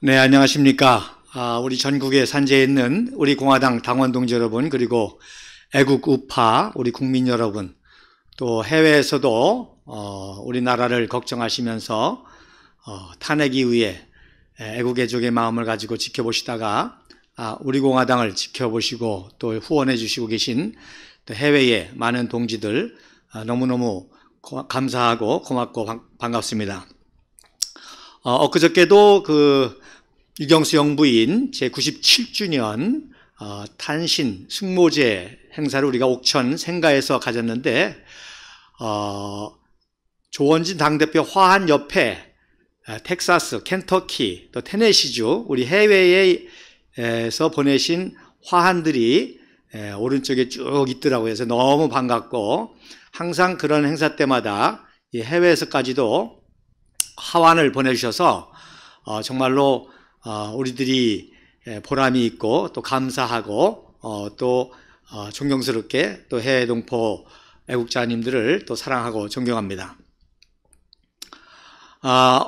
네, 안녕하십니까. 우리 전국에 산재해 있는 우리 공화당 당원 동지 여러분, 그리고 애국 우파 우리 국민 여러분, 또 해외에서도 우리나라를 걱정하시면서 탄핵 이후에 애국 애족의 마음을 가지고 지켜보시다가 우리 공화당을 지켜보시고 또 후원해 주시고 계신 또 해외의 많은 동지들 너무너무 감사하고 고맙고 반갑습니다. 엊그저께도 유경수 영부인 제97주년 탄신 승모제 행사를 우리가 옥천 생가에서 가졌는데 조원진 당대표 화한 옆에 텍사스, 켄터키, 또 테네시주 우리 해외에서 보내신 화한들이 오른쪽에 쭉 있더라고요. 그래서 너무 반갑고 항상 그런 행사 때마다 해외에서까지도 화환을 보내주셔서 정말로 우리들이 보람이 있고 또 감사하고 또 존경스럽게 또 해외 동포 애국자님들을 또 사랑하고 존경합니다.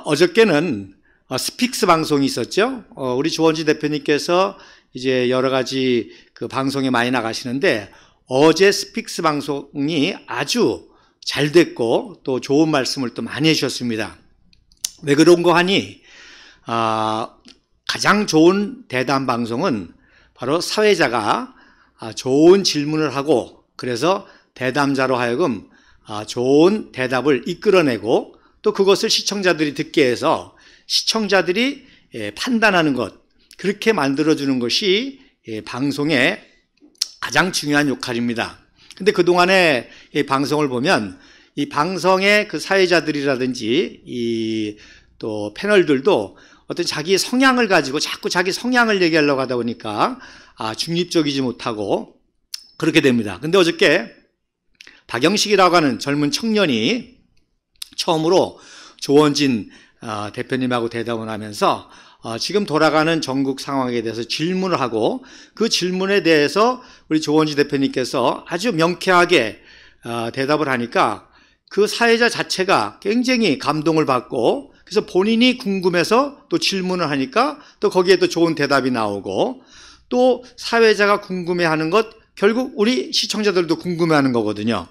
어저께는 스픽스 방송이 있었죠. 우리 조원진 대표님께서 이제 여러 가지 방송에 많이 나가시는데 어제 스픽스 방송이 아주 잘 됐고 또 좋은 말씀을 또 많이 해주셨습니다. 왜 그런 거 하니 가장 좋은 대담 방송은 바로 사회자가 좋은 질문을 하고 그래서 대담자로 하여금 좋은 대답을 이끌어내고 또 그것을 시청자들이 듣게 해서 시청자들이 판단하는 것, 그렇게 만들어주는 것이 방송의 가장 중요한 역할입니다. 근데 그동안에 이 방송을 보면 이 방송의 사회자들이라든지 또 패널들도 어떤 자기 성향을 가지고 자꾸 자기 성향을 얘기하려고 하다 보니까 중립적이지 못하고 그렇게 됩니다. 근데 어저께 박영식이라고 하는 젊은 청년이 처음으로 조원진 대표님하고 대담을 하면서 지금 돌아가는 전국 상황에 대해서 질문을 하고 그 질문에 대해서 우리 조원진 대표님께서 아주 명쾌하게 대답을 하니까 그 사회자 자체가 굉장히 감동을 받고 그래서 본인이 궁금해서 또 질문을 하니까 또 거기에 또 좋은 대답이 나오고 또 사회자가 궁금해하는 것 결국 우리 시청자들도 궁금해하는 거거든요.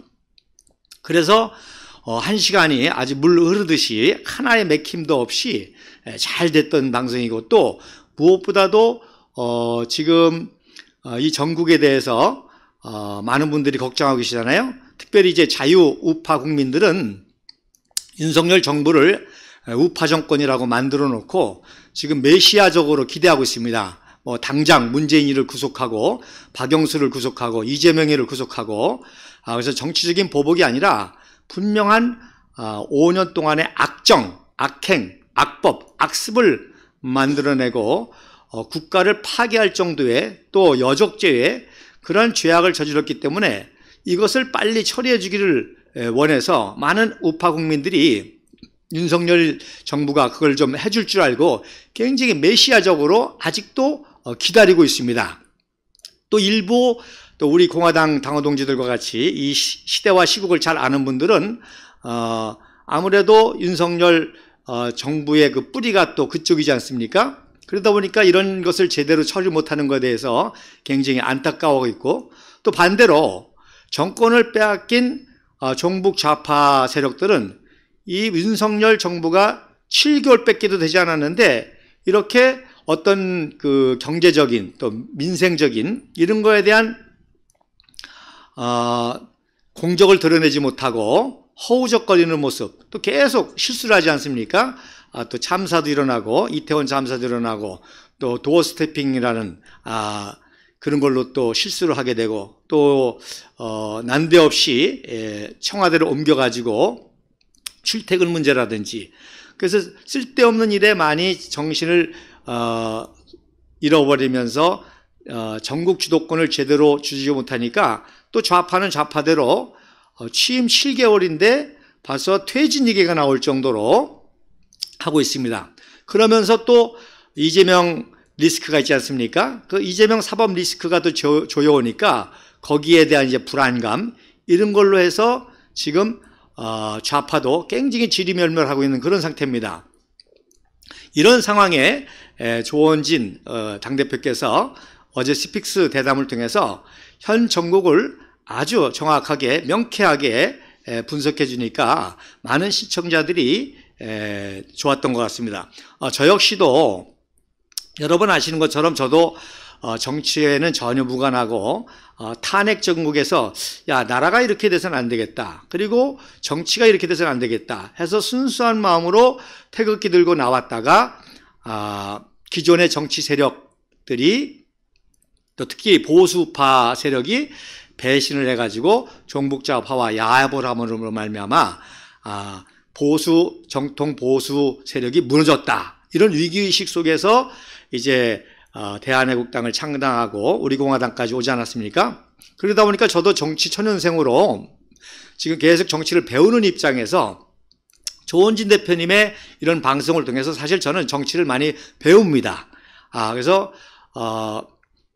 그래서 한 시간이 아주 물 흐르듯이 하나의 맥힘도 없이 잘 됐던 방송이고 또 무엇보다도 지금 이 전국에 대해서 많은 분들이 걱정하고 계시잖아요. 특별히 이제 자유우파 국민들은 윤석열 정부를 우파 정권이라고 만들어 놓고 지금 메시아적으로 기대하고 있습니다. 당장 문재인이를 구속하고 박영수를 구속하고 이재명이를 구속하고 그래서 정치적인 보복이 아니라 분명한 5년 동안의 악정, 악행, 악법, 악습을 만들어내고 국가를 파괴할 정도의 또 여적죄의 그런 죄악을 저질렀기 때문에 이것을 빨리 처리해 주기를 원해서 많은 우파 국민들이 윤석열 정부가 그걸 좀 해줄 줄 알고 굉장히 메시아적으로 아직도 기다리고 있습니다. 또 일부 또 우리 공화당 당원 동지들과 같이 이 시대와 시국을 잘 아는 분들은 아무래도 윤석열 정부의 그 뿌리가 또 그쪽이지 않습니까? 그러다 보니까 이런 것을 제대로 처리 못하는 것에 대해서 굉장히 안타까워하고 있고 또 반대로 정권을 빼앗긴 종북 좌파 세력들은 이 윤석열 정부가 7개월밖에도 되지 않았는데 이렇게 어떤 그 경제적인 또 민생적인 이런 거에 대한 공적을 드러내지 못하고 허우적거리는 모습 또 계속 실수를 하지 않습니까? 또 참사도 일어나고 이태원 참사도 일어나고 또 도어 스태핑이라는 그런 걸로 또 실수를 하게 되고 또 난데없이 청와대를 옮겨가지고 출퇴근 문제라든지 그래서 쓸데없는 일에 많이 정신을 잃어버리면서 전국 주도권을 제대로 주지 못하니까 또 좌파는 좌파대로 취임 7개월인데 벌써 퇴진 얘기가 나올 정도로 하고 있습니다. 그러면서 또 이재명 리스크가 있지 않습니까? 그 이재명 사법 리스크가 또 조여오니까 거기에 대한 이제 불안감 이런 걸로 해서 지금 좌파도 굉장히 지리멸멸하고 있는 그런 상태입니다. 이런 상황에 조원진 당대표께서 어제 스픽스 대담을 통해서 현 정국을 아주 정확하게 명쾌하게 분석해 주니까 많은 시청자들이 좋았던 것 같습니다. 저 역시도 여러분 아시는 것처럼 저도 정치에는 전혀 무관하고 탄핵 정국에서 야 나라가 이렇게 돼서는 안 되겠다, 그리고 정치가 이렇게 돼서는 안 되겠다 해서 순수한 마음으로 태극기 들고 나왔다가 기존의 정치 세력들이 또 특히 보수파 세력이 배신을 해가지고 종북좌파와 야합을 말미암아 보수 정통 보수 세력이 무너졌다, 이런 위기의식 속에서 이제 대한애국당을 창당하고 우리공화당까지 오지 않았습니까? 그러다 보니까 저도 정치 초년생으로 지금 계속 정치를 배우는 입장에서 조원진 대표님의 이런 방송을 통해서 사실 저는 정치를 많이 배웁니다. 그래서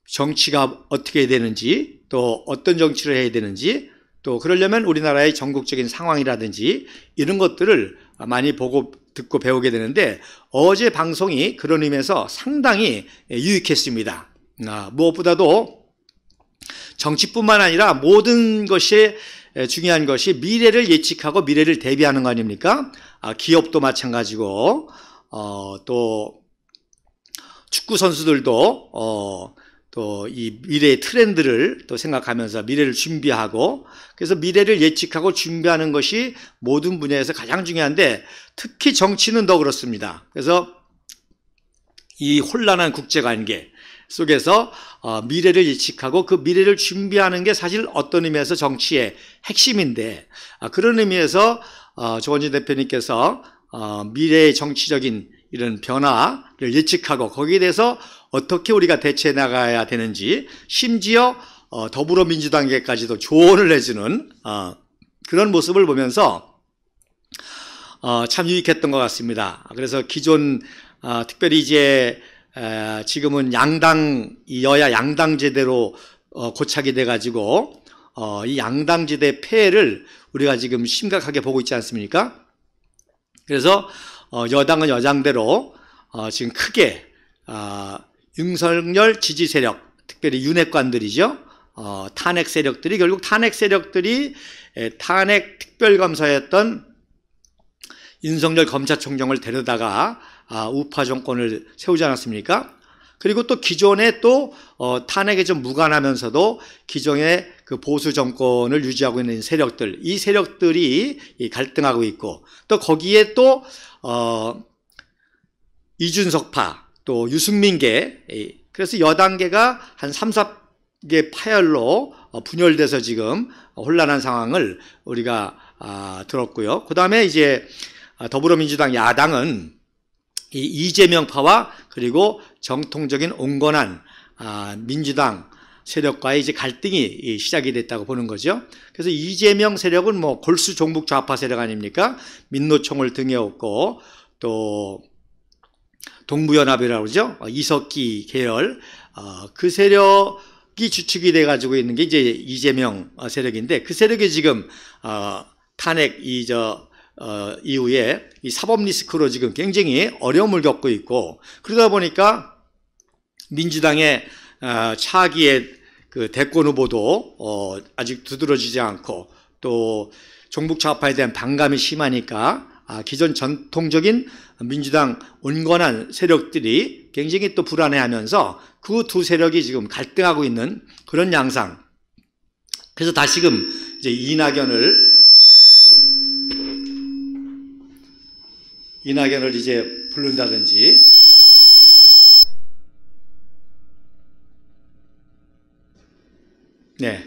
정치가 어떻게 해야 되는지, 또 어떤 정치를 해야 되는지, 또 그러려면 우리나라의 전국적인 상황이라든지 이런 것들을 많이 보고 듣고 배우게 되는데, 어제 방송이 그런 의미에서 상당히 유익했습니다. 무엇보다도 정치뿐만 아니라 모든 것이 중요한 것이 미래를 예측하고 미래를 대비하는 거 아닙니까? 기업도 마찬가지고, 또 축구 선수들도 또 이 미래의 트렌드를 또 생각하면서 미래를 준비하고, 그래서 미래를 예측하고 준비하는 것이 모든 분야에서 가장 중요한데 특히 정치는 더 그렇습니다. 그래서 이 혼란한 국제관계 속에서 미래를 예측하고 그 미래를 준비하는 게 사실 어떤 의미에서 정치의 핵심인데, 그런 의미에서 조원진 대표님께서 미래의 정치적인 이런 변화를 예측하고 거기에 대해서 어떻게 우리가 대처해 나가야 되는지, 심지어 더불어민주당에까지도 조언을 해주는 그런 모습을 보면서 참 유익했던 것 같습니다. 그래서 기존 특별히 이제 지금은 양당, 여야 양당제대로 고착이 돼가지고 이 양당제대 폐해를 우리가 지금 심각하게 보고 있지 않습니까? 그래서 여당은 여당대로 지금 크게 윤석열 지지 세력, 특별히 윤핵관들이죠. 탄핵 세력들이 결국 탄핵 세력들이 탄핵 특별검사였던 윤석열 검찰총장을 데려다가 우파 정권을 세우지 않았습니까? 그리고 또 기존에 또 탄핵에 좀 무관하면서도 기존의 그 보수 정권을 유지하고 있는 세력들, 이 세력들이 갈등하고 있고, 또 거기에 또 이준석파, 또 유승민계, 그래서 여당계가 한 3, 4개 파열로 분열돼서 지금 혼란한 상황을 우리가 들었고요. 그 다음에 이제 더불어민주당 야당은 이 이재명파와 그리고 정통적인 온건한 민주당 세력과의 이제 갈등이 시작이 됐다고 보는 거죠. 그래서 이재명 세력은 뭐 골수 종북 좌파 세력 아닙니까? 민노총을 등에 업고 또 동부연합이라고 그러죠. 이석기 계열, 그 세력이 주축이 돼가지고 있는 게 이제 이재명 세력인데, 그 세력이 지금 탄핵 이후에 이 사법 리스크로 지금 굉장히 어려움을 겪고 있고, 그러다 보니까 민주당의 차기의 그 대권 후보도 아직 두드러지지 않고, 또 종북 좌파에 대한 반감이 심하니까 기존 전통적인 민주당 온건한 세력들이 굉장히 또 불안해하면서 그 두 세력이 지금 갈등하고 있는 그런 양상. 그래서 다시금 이제 이낙연을 이제 부른다든지, 네,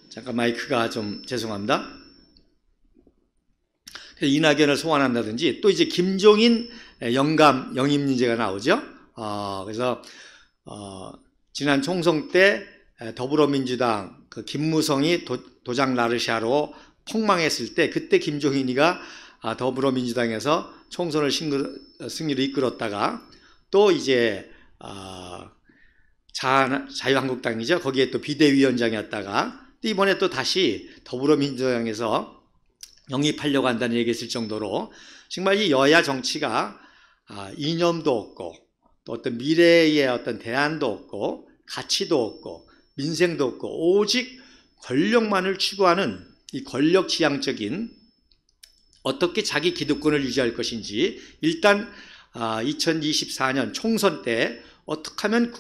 잠깐 마이크가 좀 죄송합니다. 이낙연을 소환한다든지, 또 이제 김종인 영임 문제가 나오죠. 그래서 지난 총선 때 더불어민주당 그 김무성이 도장 나르샤로 폭망했을 때, 그때 김종인이가 더불어민주당에서 총선을 승리로 이끌었다가, 또 이제 자유한국당이죠. 거기에 또 비대위원장이었다가, 또 이번에 또 다시 더불어민주당에서 영입하려고 한다는 얘기가 있을 정도로 정말 이 여야 정치가 이념도 없고 또 어떤 미래의 어떤 대안도 없고 가치도 없고 민생도 없고 오직 권력만을 추구하는 이 권력지향적인 어떻게 자기 기득권을 유지할 것인지 일단 2024년 총선 때 어떻게 하면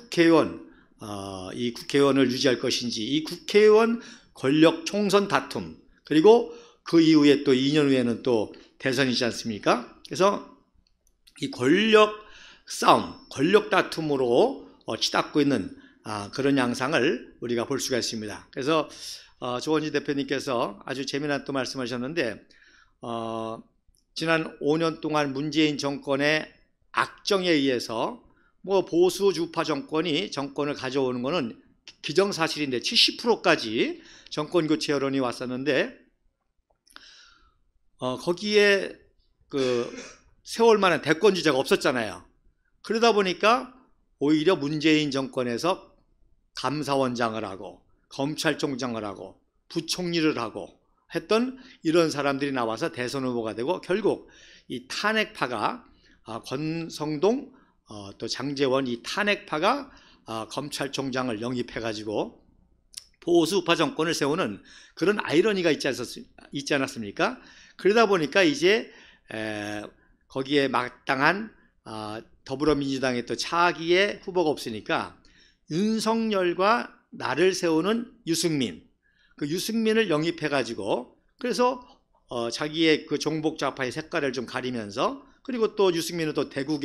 이 국회의원을 유지할 것인지 이 국회의원 권력 총선 다툼 그리고 그 이후에 또 2년 후에는 또 대선이지 않습니까? 그래서 이 권력 싸움, 권력 다툼으로 치닫고 있는 그런 양상을 우리가 볼 수가 있습니다. 그래서 조원지 대표님께서 아주 재미난 또 말씀하셨는데 지난 5년 동안 문재인 정권의 악정에 의해서 뭐 보수 주파 정권이 정권을 가져오는 것은 기정사실인데 70%까지 정권 교체 여론이 왔었는데 거기에 세월 만한 대권 주자가 없었잖아요. 그러다 보니까 오히려 문재인 정권에서 감사원장을 하고 검찰총장을 하고 부총리를 하고 했던 이런 사람들이 나와서 대선 후보가 되고 결국 이 탄핵파가 권성동 또 장제원 이 탄핵파가 검찰총장을 영입해가지고 보수파 정권을 세우는 그런 아이러니가 있지 않았습니까? 그러다 보니까 이제 거기에 마땅한 더불어민주당의 또 차기의 후보가 없으니까 윤석열과 나를 세우는 유승민, 그 유승민을 영입해가지고 그래서 자기의 그 종북 좌파의 색깔을 좀 가리면서 그리고 또 유승민은 또 대구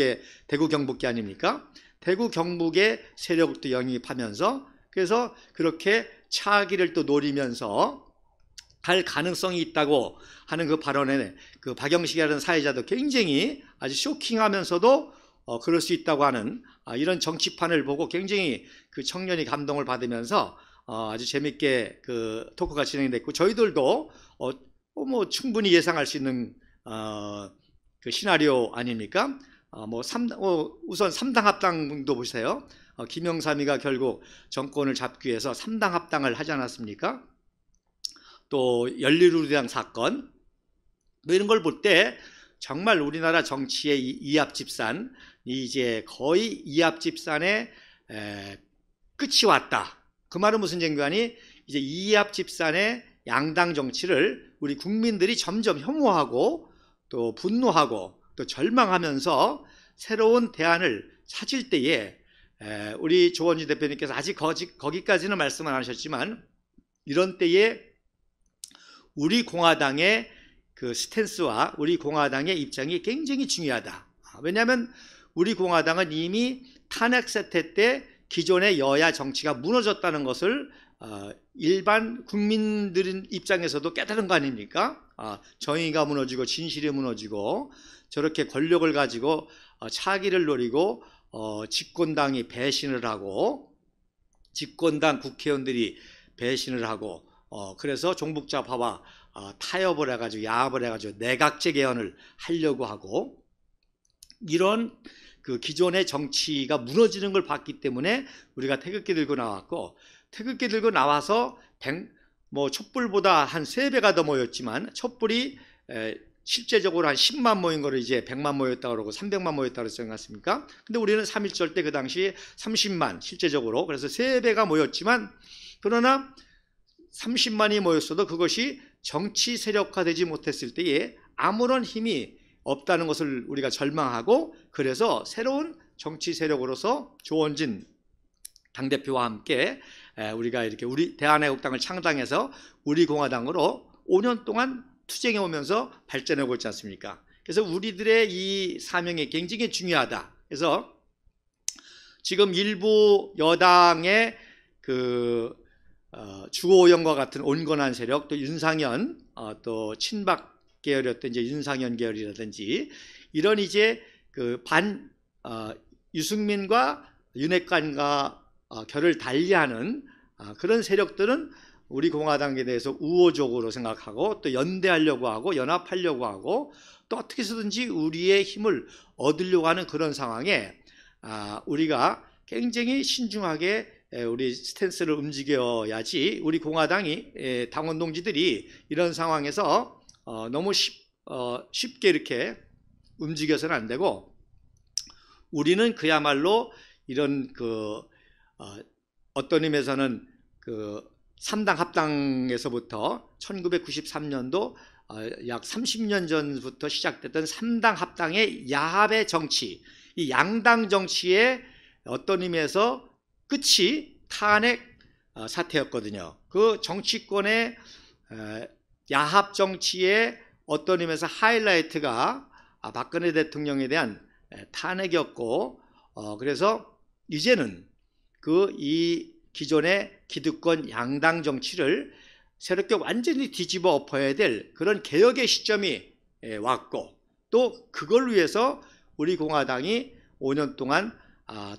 경북계 아닙니까? 대구 경북의 세력도 영입하면서 그래서 그렇게 차기를 또 노리면서 갈 가능성이 있다고 하는 그 발언에 그 박영식이라는 사회자도 굉장히 아주 쇼킹하면서도 그럴 수 있다고 하는 이런 정치판을 보고 굉장히 그 청년이 감동을 받으면서 아주 재밌게 그 토크가 진행됐고 저희들도 뭐 충분히 예상할 수 있는 그 시나리오 아닙니까? 우선 3당 합당도 보세요. 김영삼이가 결국 정권을 잡기 위해서 3당 합당을 하지 않았습니까? 또 열린우리당 사건 뭐 이런 걸 볼 때 정말 우리나라 정치의 이합집산 이제 거의 이합집산의 끝이 왔다. 그 말은 무슨 쟁과니 이제 이합집산의 양당 정치를 우리 국민들이 점점 혐오하고 또 분노하고 또 절망하면서 새로운 대안을 찾을 때에 우리 조원지 대표님께서 아직 거기까지는 말씀 안 하셨지만 이런 때에 우리 공화당의 그 스탠스와 우리 공화당의 입장이 굉장히 중요하다. 왜냐하면 우리 공화당은 이미 탄핵 사태 때 기존의 여야 정치가 무너졌다는 것을 일반 국민들 입장에서도 깨달은 거 아닙니까? 정의가 무너지고 진실이 무너지고 저렇게 권력을 가지고 차기를 노리고 집권당이 배신을 하고 집권당 국회의원들이 배신을 하고 그래서 종북좌파와 타협을 해가지고 야합을 해가지고 내각제 개헌을 하려고 하고 이런 그 기존의 정치가 무너지는 걸 봤기 때문에 우리가 태극기 들고 나왔고 태극기 들고 나와서 촛불보다 한 3배가 더 모였지만 촛불이 실제적으로 한 10만 모인 거를 이제 100만 모였다고 그러고 300만 모였다고 그러지 않습니까? 근데 우리는 3.1절 때 그 당시 30만 실제적으로 그래서 3배가 모였지만 그러나 30만이 모였어도 그것이 정치 세력화되지 못했을 때에 아무런 힘이 없다는 것을 우리가 절망하고 그래서 새로운 정치 세력으로서 조원진 당대표와 함께 우리가 이렇게 우리 대한애국당을 창당해서 우리 공화당으로 5년 동안 투쟁해 오면서 발전해 오고 있지 않습니까? 그래서 우리들의 이 사명이 굉장히 중요하다. 그래서 지금 일부 여당의 그 주호영과 같은 온건한 세력 또 윤상현 또 친박 계열이었던 이제 윤상현 계열이라든지 이런 이제 그 유승민과 윤핵관과 결을 달리하는 그런 세력들은 우리 공화당에 대해서 우호적으로 생각하고 또 연대하려고 하고 연합하려고 하고 또 어떻게 해서든지 우리의 힘을 얻으려고 하는 그런 상황에 우리가 굉장히 신중하게 우리 스탠스를 움직여야지 우리 공화당이 당원 동지들이 이런 상황에서 너무 쉽게 이렇게 움직여서는 안 되고 우리는 그야말로 이런 어떤 의미에서는 3당 합당에서부터 1993년도 약 30년 전부터 시작됐던 3당 합당의 야합의 정치, 이 양당 정치의 어떤 의미에서 끝이 탄핵 사태였거든요. 그 정치권의 야합 정치의 어떤 의미에서 하이라이트가 박근혜 대통령에 대한 탄핵이었고, 그래서 이제는 이 기존의 기득권 양당 정치를 새롭게 완전히 뒤집어 엎어야 될 그런 개혁의 시점이 왔고, 또 그걸 위해서 우리 공화당이 5년 동안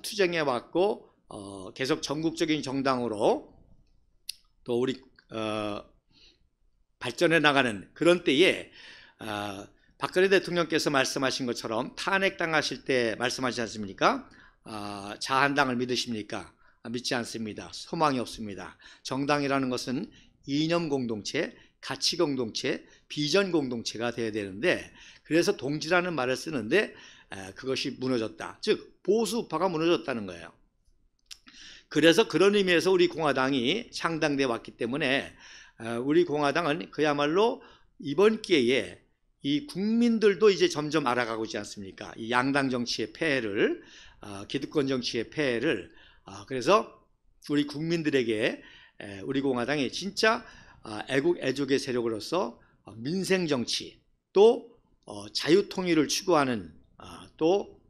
투쟁해 왔고, 계속 전국적인 정당으로 또 우리 발전해 나가는 그런 때에 박근혜 대통령께서 말씀하신 것처럼 탄핵당하실 때 말씀하시지 않습니까? 자한당을 믿으십니까? 믿지 않습니다. 소망이 없습니다. 정당이라는 것은 이념 공동체, 가치 공동체, 비전 공동체가 되어야 되는데, 그래서 동지라는 말을 쓰는데 그것이 무너졌다. 즉 보수우파가 무너졌다는 거예요. 그래서 그런 의미에서 우리 공화당이 창당돼 왔기 때문에 우리 공화당은 그야말로 이번 기회에 이 국민들도 이제 점점 알아가고 있지 않습니까? 이 양당 정치의 폐해를, 기득권 정치의 폐해를, 그래서 우리 국민들에게 우리 공화당이 진짜 애국 애족의 세력으로서 민생 정치, 또 자유 통일을 추구하는, 또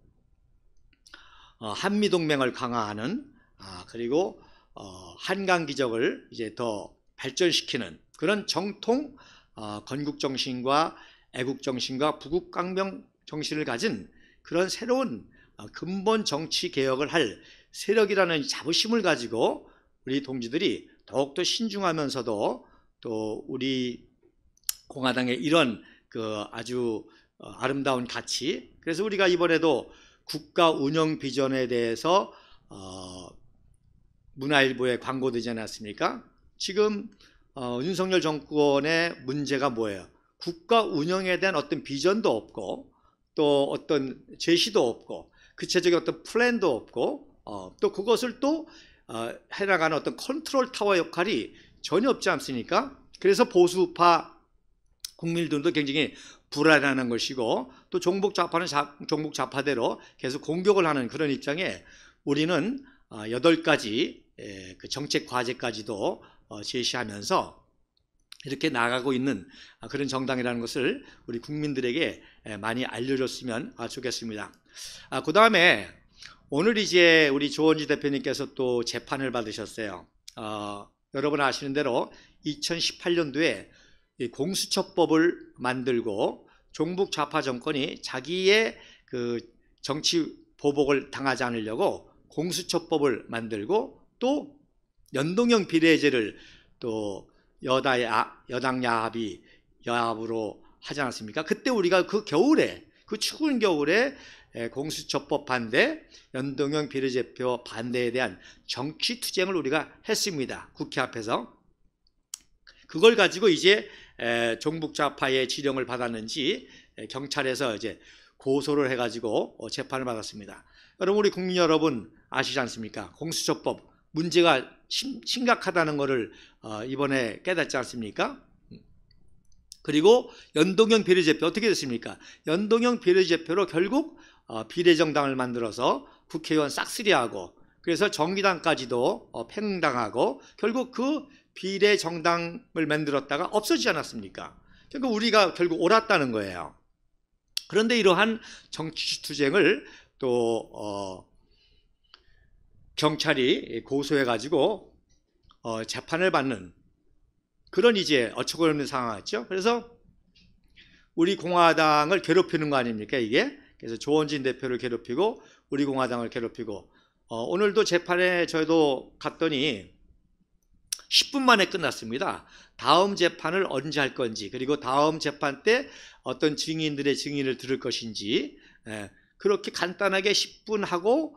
한미 동맹을 강화하는, 그리고 한강 기적을 이제 더 발전시키는 그런 정통 건국 정신과 애국 정신과 부국 강명 정신을 가진 그런 새로운 근본 정치 개혁을 할 세력이라는 자부심을 가지고 우리 동지들이 더욱더 신중하면서도 또 우리 공화당의 이런 아주 아름다운 가치, 그래서 우리가 이번에도 국가 운영 비전에 대해서 문화일보에 광고되지 않았습니까? 지금 윤석열 정권의 문제가 뭐예요? 국가 운영에 대한 어떤 비전도 없고, 또 어떤 제시도 없고, 구체적인 어떤 플랜도 없고, 또 그것을 또 해나가는 어떤 컨트롤 타워 역할이 전혀 없지 않습니까? 그래서 보수파 국민들도 굉장히 불안해하는 것이고, 또 종북 좌파는 종북 좌파대로 계속 공격을 하는 그런 입장에 우리는 8가지 그 정책 과제까지도 제시하면서 이렇게 나가고 있는 그런 정당이라는 것을 우리 국민들에게 많이 알려줬으면 좋겠습니다. 그 다음에 오늘 이제 우리 조원지 대표님께서 또 재판을 받으셨어요. 여러분 아시는 대로 2018년도에 공수처법을 만들고 종북 좌파 정권이 자기의 그 정치 보복을 당하지 않으려고 공수처법을 만들고, 또 연동형 비례제를 또 여당 야합으로 하지 않았습니까? 그때 우리가 그 겨울에, 그 추운 겨울에 공수처법 반대, 연동형 비례대표 반대에 대한 정치 투쟁을 우리가 했습니다. 국회 앞에서. 그걸 가지고 이제 종북 좌파의 지령을 받았는지 경찰에서 이제 고소를 해가지고 재판을 받았습니다. 여러분, 우리 국민 여러분 아시지 않습니까? 공수처법 문제가 심각하다는 것을 이번에 깨닫지 않습니까? 그리고 연동형 비례대표 어떻게 됐습니까? 연동형 비례대표로 결국 비례정당을 만들어서 국회의원 싹쓸이하고, 그래서 정의당까지도 팽당하고, 결국 그 비례정당을 만들었다가 없어지지 않았습니까? 그러니까 우리가 결국 옳았다는 거예요. 그런데 이러한 정치 투쟁을 또 경찰이 고소해가지고 재판을 받는 그런 이제 어처구니없는 상황이었죠. 그래서 우리 공화당을 괴롭히는 거 아닙니까, 이게? 그래서 조원진 대표를 괴롭히고 우리 공화당을 괴롭히고, 오늘도 재판에 저희도 갔더니 10분 만에 끝났습니다. 다음 재판을 언제 할 건지, 그리고 다음 재판 때 어떤 증인들의 증인을 들을 것인지, 그렇게 간단하게 10분 하고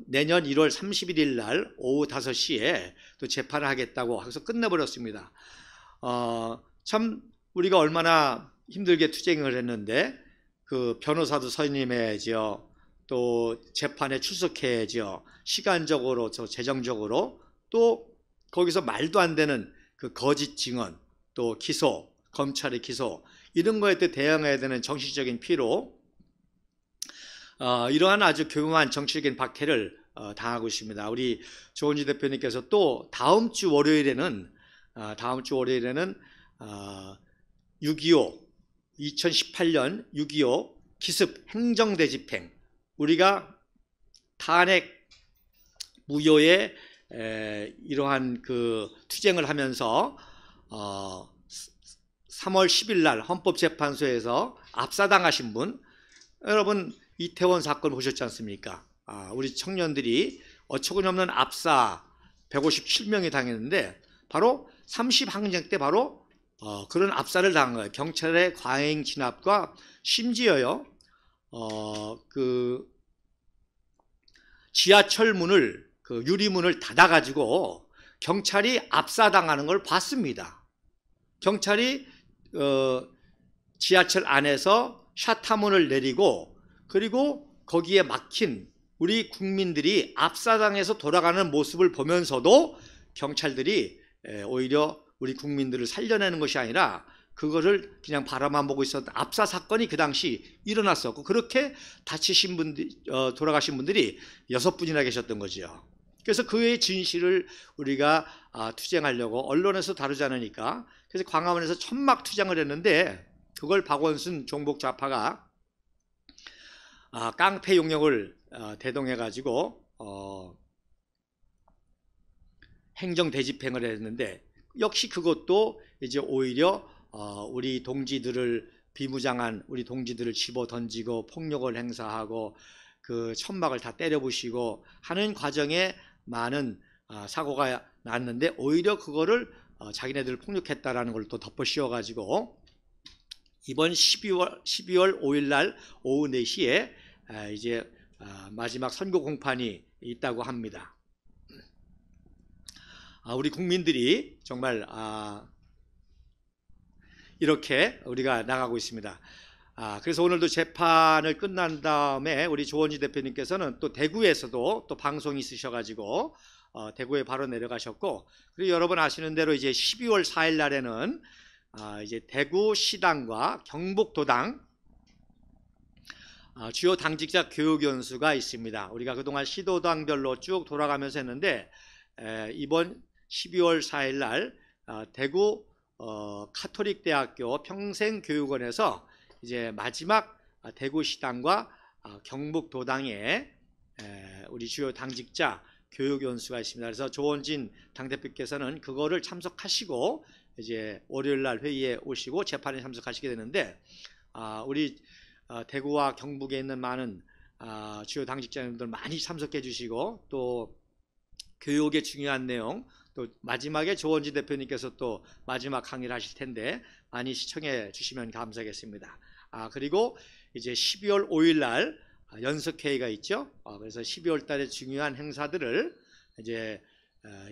내년 1월 31일 날 오후 5시에 또 재판을 하겠다고 해서 끝내버렸습니다. 참 우리가 얼마나 힘들게 투쟁을 했는데, 그 변호사도 선임해야죠. 또 재판에 출석해야죠. 시간적으로, 재정적으로. 또 거기서 말도 안 되는 그 거짓 증언, 또 기소, 검찰의 기소, 이런 거에 대응해야 되는 정치적인 피로, 이러한 아주 교묘한 정치적인 박해를 당하고 있습니다. 우리 조원지 대표님께서 또 다음 주 월요일에는 6.25 2018년 6.25 기습 행정대집행, 우리가 탄핵 무효의 이러한 그 투쟁을 하면서 3월 10일 날 헌법재판소에서 압사당하신 분, 여러분 이태원 사건 보셨지 않습니까? 우리 청년들이 어처구니없는 압사 157명이 당했는데 바로 30항쟁 때 바로 그런 압사를 당한 거예요. 경찰의 과잉 진압과 심지어요, 그 지하철 문을, 그 유리문을 닫아가지고 경찰이 압사당하는 걸 봤습니다. 경찰이 지하철 안에서 샤타문을 내리고, 그리고 거기에 막힌 우리 국민들이 압사당해서 돌아가는 모습을 보면서도 경찰들이 오히려 우리 국민들을 살려내는 것이 아니라 그거를 그냥 바라만 보고 있었던 압사 사건이 그 당시 일어났었고, 그렇게 다치신 분들, 돌아가신 분들이 6분이나 계셨던 거죠. 그래서 그의 진실을 우리가 투쟁하려고 언론에서 다루지 않으니까, 그래서 광화문에서 천막 투쟁을 했는데, 그걸 박원순 종북 좌파가 깡패 용역을 대동해 가지고 행정 대집행을 했는데, 역시 그것도 이제 오히려 우리 동지들을, 비무장한 우리 동지들을 집어 던지고 폭력을 행사하고 그 천막을 다 때려 부시고 하는 과정에 많은 사고가 났는데, 오히려 그거를 자기네들을 폭력했다라는 걸 또 덮어 씌워 가지고 이번 12월 5일 날 오후 4시에 이제 마지막 선고 공판이 있다고 합니다. 우리 국민들이 정말 이렇게 우리가 나가고 있습니다. 그래서 오늘도 재판을 끝난 다음에 우리 조원지 대표님께서는 또 대구에서도 또 방송이 있으셔가지고 대구에 바로 내려가셨고, 그리고 여러분 아시는 대로 이제 12월 4일 날에는 이제 대구시당과 경북도당 주요 당직자 교육연수가 있습니다. 우리가 그동안 시도당별로 쭉 돌아가면서 했는데, 이번 12월 4일 날 대구 카톨릭대학교 평생교육원에서 이제 마지막 대구시당과 경북도당의 우리 주요 당직자 교육연수가 있습니다. 그래서 조원진 당대표께서는 그거를 참석하시고 이제 월요일 날 회의에 오시고 재판에 참석하시게 되는데, 우리 대구와 경북에 있는 많은 주요 당직자님들 많이 참석해 주시고, 또 교육의 중요한 내용, 또 마지막에 조원지 대표님께서 또 마지막 강의를 하실 텐데 많이 시청해 주시면 감사하겠습니다. 그리고 이제 12월 5일 날 연석회의가 있죠. 그래서 12월 달에 중요한 행사들을 이제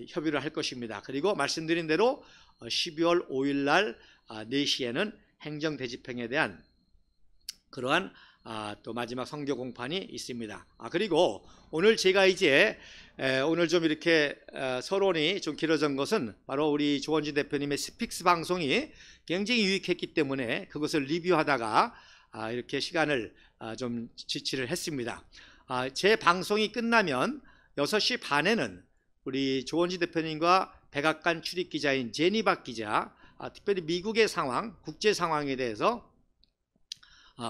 협의를 할 것입니다. 그리고 말씀드린 대로 12월 5일 날 4시에는 행정대집행에 대한 그러한 또 마지막 선고 공판이 있습니다. 그리고 오늘 제가 이제 오늘 좀 이렇게 서론이 좀 길어진 것은 바로 우리 조원진 대표님의 스픽스 방송이 굉장히 유익했기 때문에 그것을 리뷰하다가 이렇게 시간을 좀 지체를 했습니다. 제 방송이 끝나면 6시 반에는 우리 조원진 대표님과 백악관 출입기자인 제니박 기자, 특별히 미국의 상황, 국제 상황에 대해서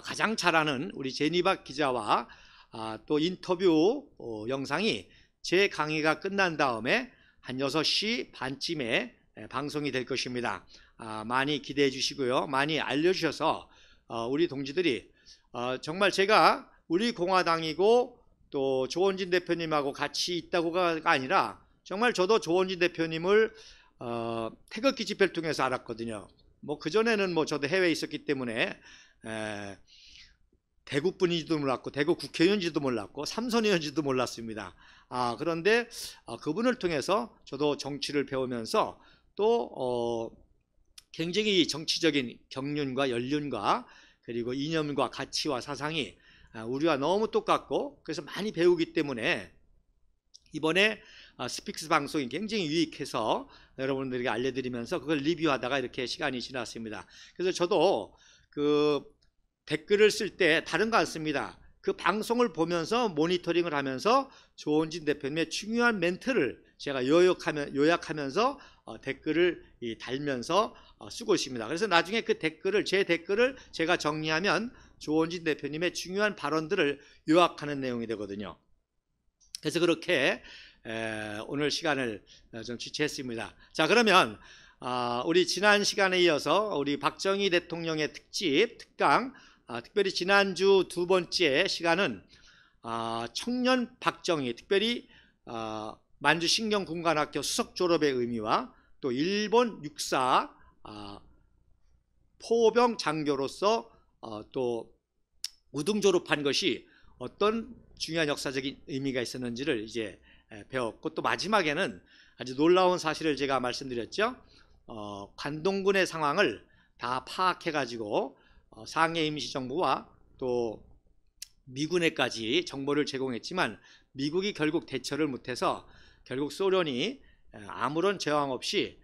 가장 잘 아는 우리 제니박 기자와 또 인터뷰 영상이 제 강의가 끝난 다음에 한 6시 반쯤에 방송이 될 것입니다. 많이 기대해 주시고요. 많이 알려주셔서 우리 동지들이 정말 제가 우리 공화당이고 또 조원진 대표님하고 같이 있다고가 아니라 정말 저도 조원진 대표님을 태극기 집회를 통해서 알았거든요. 뭐 그전에는 뭐 저도 해외에 있었기 때문에 대구 분인지도 몰랐고 대구 국회의원인지도 몰랐고 삼선의원인지도 몰랐습니다. 그런데 그분을 통해서 저도 정치를 배우면서 또 굉장히 정치적인 경륜과 연륜과 그리고 이념과 가치와 사상이 우리와 너무 똑같고 그래서 많이 배우기 때문에 이번에 스픽스 방송이 굉장히 유익해서 여러분들에게 알려드리면서 그걸 리뷰하다가 이렇게 시간이 지났습니다. 그래서 저도 그 댓글을 쓸 때 다른 거 안 씁니다. 그 방송을 보면서 모니터링을 하면서 조원진 대표님의 중요한 멘트를 제가 요약하면서 댓글을 달면서 쓰고 있습니다. 그래서 나중에 그 댓글을 제 댓글을 제가 정리하면 조원진 대표님의 중요한 발언들을 요약하는 내용이 되거든요. 그래서 그렇게 오늘 시간을 좀 지체했습니다. 자, 그러면 우리 지난 시간에 이어서 우리 박정희 대통령의 특강, 특별히 지난주 두 번째 시간은 청년 박정희, 특별히 만주 신경군관학교 수석 졸업의 의미와 또 일본 육사 포병 장교로서 또 우등 졸업한 것이 어떤 중요한 역사적인 의미가 있었는지를 이제 배웠고, 또 마지막에는 아주 놀라운 사실을 제가 말씀드렸죠. 관동군의 상황을 다 파악해 가지고 상해 임시정부와 또 미군에까지 정보를 제공했지만 미국이 결국 대처를 못해서 결국 소련이 아무런 제왕 없이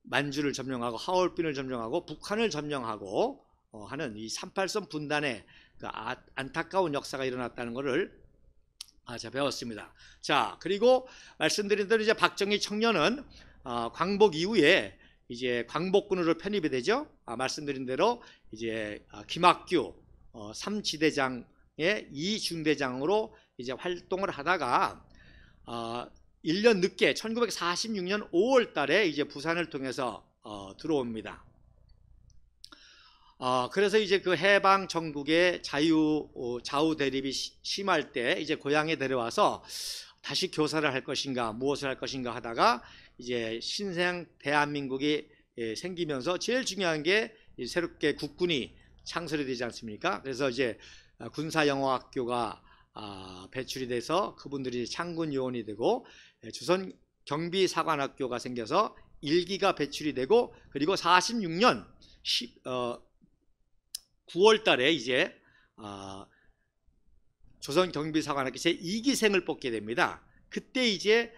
만주를 점령하고 하얼빈을 점령하고 북한을 점령하고 하는 이 38선 분단의 그 안타까운 역사가 일어났다는 것을 제가 배웠습니다. 자, 그리고 말씀드린 대로 이제 박정희 청년은 광복 이후에 이제 광복군으로 편입이 되죠. 말씀드린 대로 이제 김학규 3지대장의 2중대장으로 이제 활동을 하다가 1년 늦게 1946년 5월 달에 이제 부산을 통해서 들어옵니다. 그래서 이제 그 해방 전국의 좌우 대립이 심할 때 이제 고향에 데려와서 다시 교사를 할 것인가 무엇을 할 것인가 하다가 이제 신생 대한민국이 생기면서 제일 중요한 게 새롭게 국군이 창설이 되지 않습니까? 그래서 이제 군사영어학교가 배출이 돼서 그분들이 창군 요원이 되고 조선 경비사관학교가 생겨서 1기가 배출이 되고, 그리고 46년 9월 달에 이제 조선 경비사관학교 제2기생을 뽑게 됩니다. 그때 이제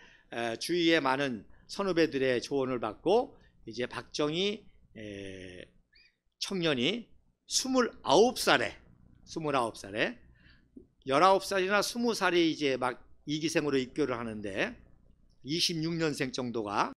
주위의 많은 선후배들의 조언을 받고 이제 박정희 청년이 29살에 19살이나 20살이 이제 막 2기생으로 입교를 하는데 26년생 정도가